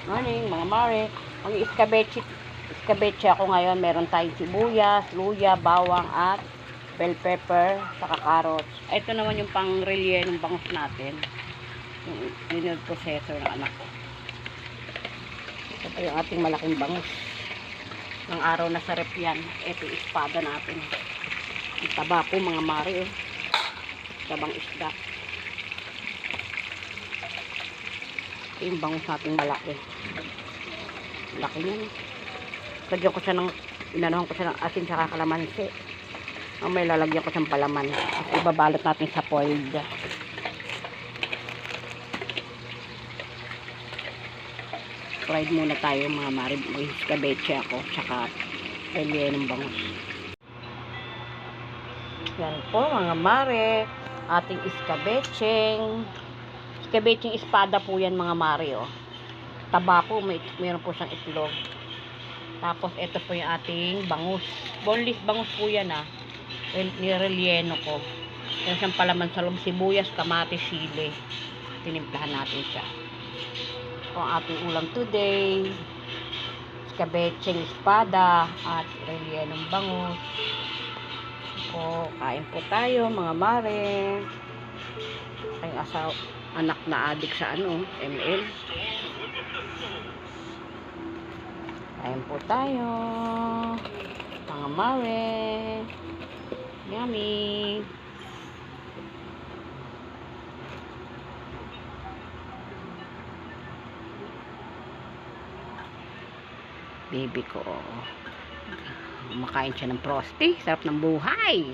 Morning, mga mare. Mag-iskabeche ako ngayon. Meron tayong sibuyas, luya, bawang at bell pepper, saka carrots. Ito naman yung pang-relye ng bangus natin. Yung dinner processor ng anak ko. Ito pa yung ating malaking bangus. Ng araw na sa rep yan. Ito yung espada natin. Ang taba po mga mare. Tabang isda. Ito yung bangus natin malaki. Laki niyan. Lagyan ko siya ng, inanahan ko siya ng asin sa kalamansi. May lalagyan ko siyang palaman. At ibabalot natin sa foiled. Fried muna tayo mga mare. Mag-iskabeche ako. Tsaka relye ng bangus. Yan po mga mare. Ating iskabecheng. Iskabecheng espada po yan mga mare. Oh. Taba po. Mayroon po siyang itlog. Tapos ito po yung ating bangus. Boneless bangus po yan ah. Nirelyeno ko. Yan siyang palaman sa loob. Sibuyas, kamatis, sili. Tinimplahan natin siya. Ito ang ating ulam today. Iskabecheng espada at relyenong bangus. Po, kain po tayo mga mare. Ang anak na adik sa ML. Kain po tayo mga mare. Yummy. Baby ko kumakain siya ng frosty. Sarap ng buhay.